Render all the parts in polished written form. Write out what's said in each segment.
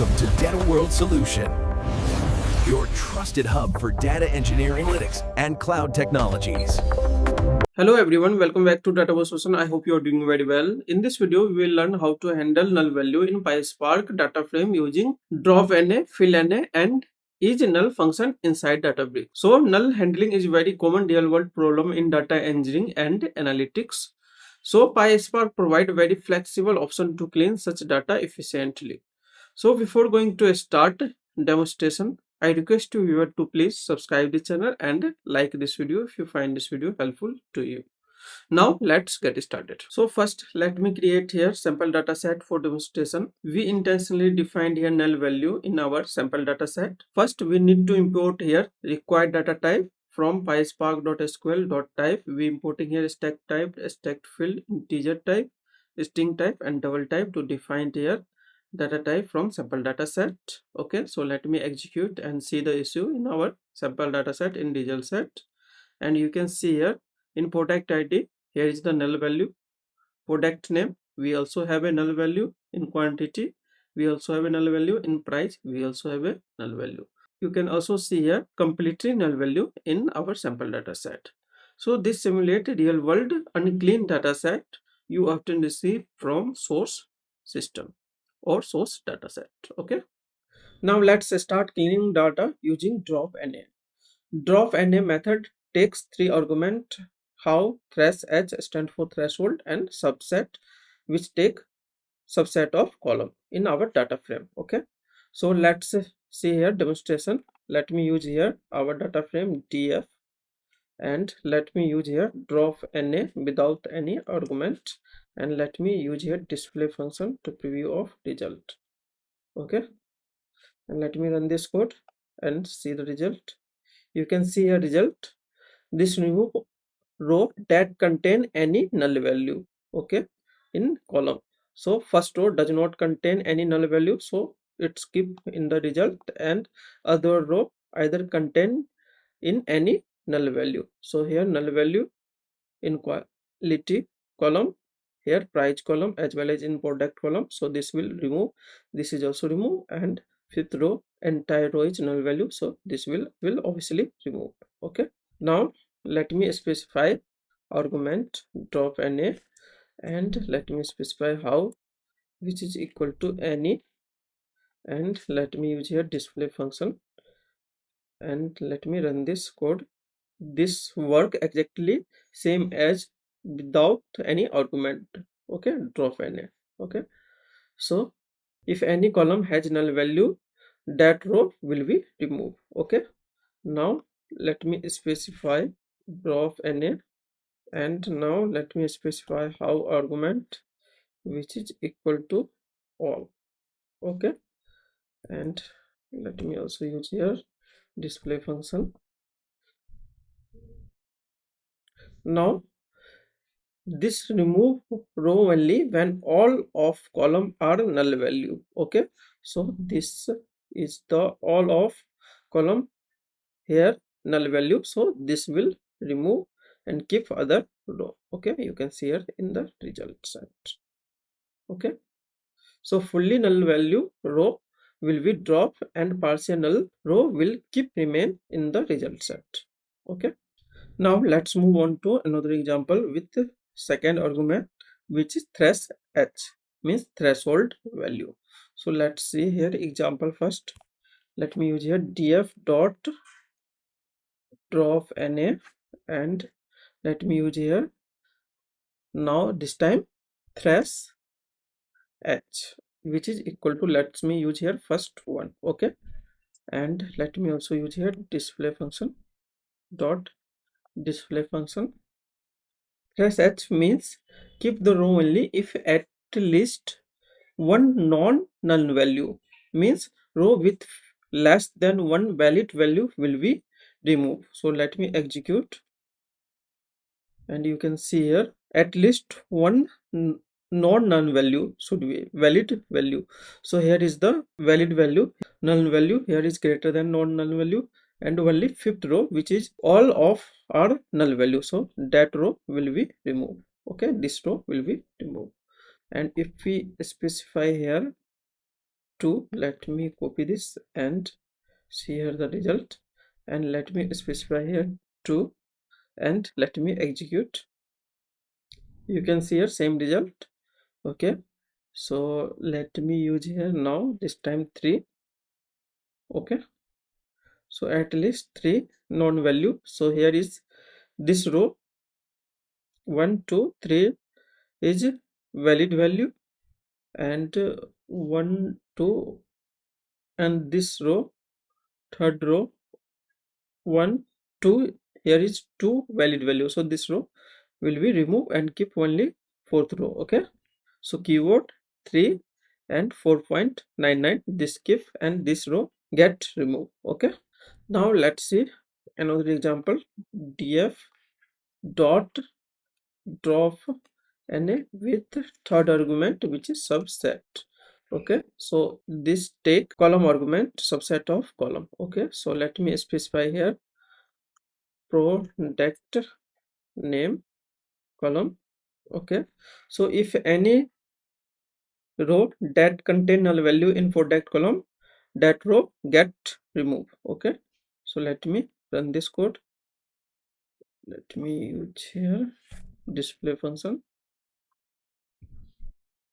Welcome to Data World Solution, your trusted hub for data engineering, analytics, and cloud technologies. Hello everyone, welcome back to Data World Solution. I hope you are doing very well. In this video, we will learn how to handle null value in PySpark DataFrame using dropna, fillna, and isNull function inside Databricks. So null handling is very common real-world problem in data engineering and analytics. So PySpark provide very flexible option to clean such data efficiently. So before going to start demonstration, I request you viewer to please subscribe the channel and like this video if you find this video helpful to you. Now let's get started. So first let me create here sample data set for demonstration. We intentionally defined here null value in our sample data set. First we need to import here required data type from PySpark.sql.type. We importing here stack type, stacked field, integer type, string type, and double type to define here data type from sample data set. Okay, so let me execute and see the issue in our sample data set in result set. And you can see here in product id, here is the null value. Product name, we also have a null value. In quantity, we also have a null value. In price, we also have a null value. You can also see here completely null value in our sample data set. So this simulate real world unclean data set you often receive from source system or source dataset. Okay, now let's start cleaning data using dropna. Dropna method takes three arguments: how, thresh, h stand for threshold, and subset, which take subset of column in our data frame. Okay, so let's see here demonstration. Let me use here our data frame df, and let me use here dropna without any argument, and let me use here display function to preview of result. Okay, and let me run this code and see the result. You can see a result. This remove row that contain any null value. Okay, in column. So first row does not contain any null value, so it's keep in the result, and other row either contain in any null value. So here null value in quality column, here price column, as well as in product column. So this will remove, this is also remove, and fifth row entire row is null value, so this will obviously remove. Okay, now let me specify argument dropna, and let me specify how, which is equal to any, and let me use here display function, and let me run this code. This work exactly same as without any argument. Okay, dropna. Okay, so if any column has null value, that row will be removed. Okay, now let me specify dropna, and now let me specify how argument, which is equal to all. Okay, and let me also use here display function. Now this remove row only when all of column are null value. Okay, so this is the all of column here null value, so this will remove and keep other row. Okay, you can see here in the result set. Okay, so fully null value row will be drop, and partial null row will keep remain in the result set. Okay, now let's move on to another example with second argument, which is thresh h, means threshold value. So let's see here example first. Let me use here df dot dropna, and let me use here now this time thresh h, which is equal to, let me use here first one. Okay, and let me also use here display function dot display function. Thresh h means keep the row only if at least one non-null value, means row with less than one valid value will be removed. So let me execute, and you can see here at least one non-null value should be valid value. So here is the valid value, null value here is greater than non-null value, and only fifth row, which is all of our null value, so that row will be removed. Okay, this row will be removed. And if we specify here 2. Let me copy this and see here the result, and let me specify here 2 and let me execute. You can see here same result. Okay, so let me use here now this time 3. Okay, so at least 3 non-value. So here is this row 1 2 3 is valid value, and 1 2, and this row third row 1 2, here is 2 valid value, so this row will be removed and keep only fourth row. Okay, so keyword 3 and 4.99 this keep, and this row get removed. Okay, now let's see another example. df dot drop na with third argument, which is subset. Okay, so this take column argument subset of column. Okay, so let me specify here product name column. Okay, so if any row that contain null value in product column, that row get removed. Okay, so let me run this code. Let me use here display function,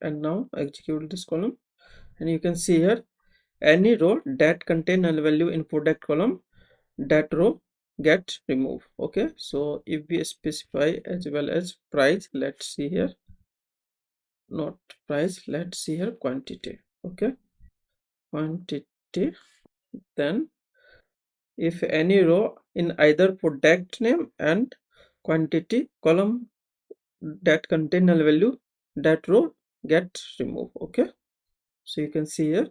and now execute this column, and you can see here any row that contain null value in product column, that row get removed. Okay, so if we specify as well as price, let's see here, not price, let's see here quantity. Okay, quantity, then if any row in either product name and quantity column that contain null value, that row get removed. Okay, so you can see here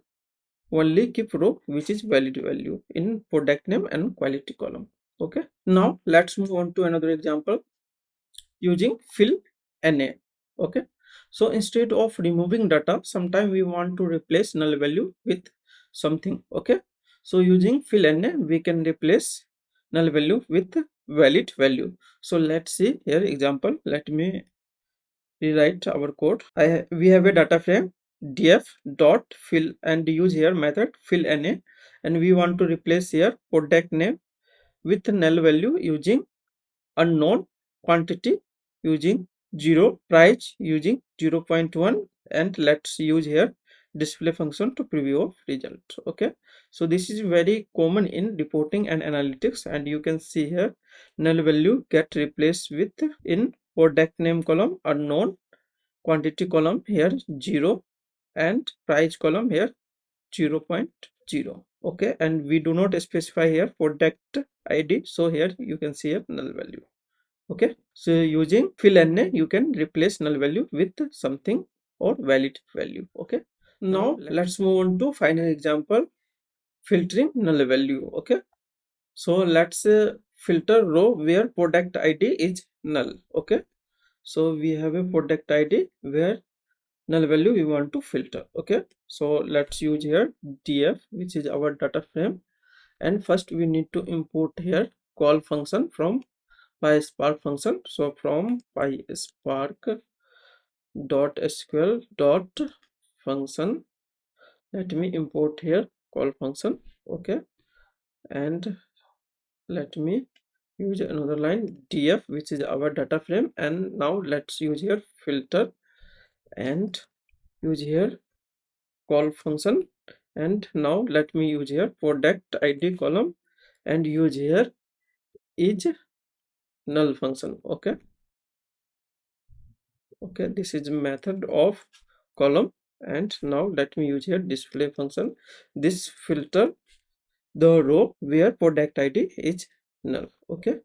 only keep row which is valid value in product name and quality column. Okay, now let's move on to another example using fillna. Okay, so instead of removing data, sometimes we want to replace null value with something. Okay, so using fillna we can replace null value with valid value. So let's see here example. Let me rewrite our code. We have a data frame df dot fill and use here method fillna, and we want to replace here product name with null value using unknown, quantity using 0, price using 0.1, and let's use here display function to preview of result. Okay, so this is very common in reporting and analytics, and you can see here null value get replaced with in product name column unknown, quantity column here 0, and price column here 0.0. Okay, and we do not specify here product id, so here you can see a null value. Okay, so using fillna you can replace null value with something or valid value. Okay, now let's move on to final example, filtering null value. Okay, so let's filter row where product id is null. Okay, so we have a product id where null value we want to filter. Okay, so let's use here df, which is our data frame, and first we need to import here call function from PySpark function. So from PySpark .sql dot function, let me import here call function. Okay, and let me use another line df, which is our data frame, and now let's use here filter and use here call function, and now let me use here product id column and use here is null function. Okay, okay, this is method of column, and now let me use here display function. This filter the row where product id is null. Okay,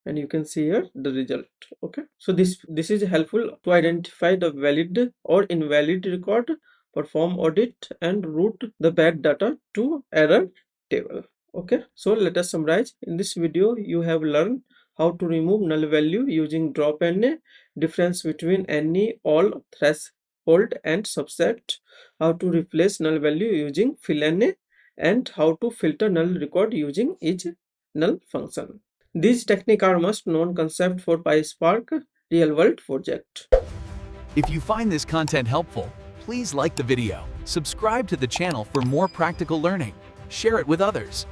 and you can see here the result. Okay, so this is helpful to identify the valid or invalid record, perform audit, and route the bad data to error table. Okay, so let us summarize. In this video you have learned how to remove null value using dropna, difference between any, all, threshold, and subset, how to replace null value using fillna, and how to filter null record using isNull function. These techniques are must known concept for PySpark real world project. If you find this content helpful, please like the video, Subscribe to the channel for more practical learning. Share it with others.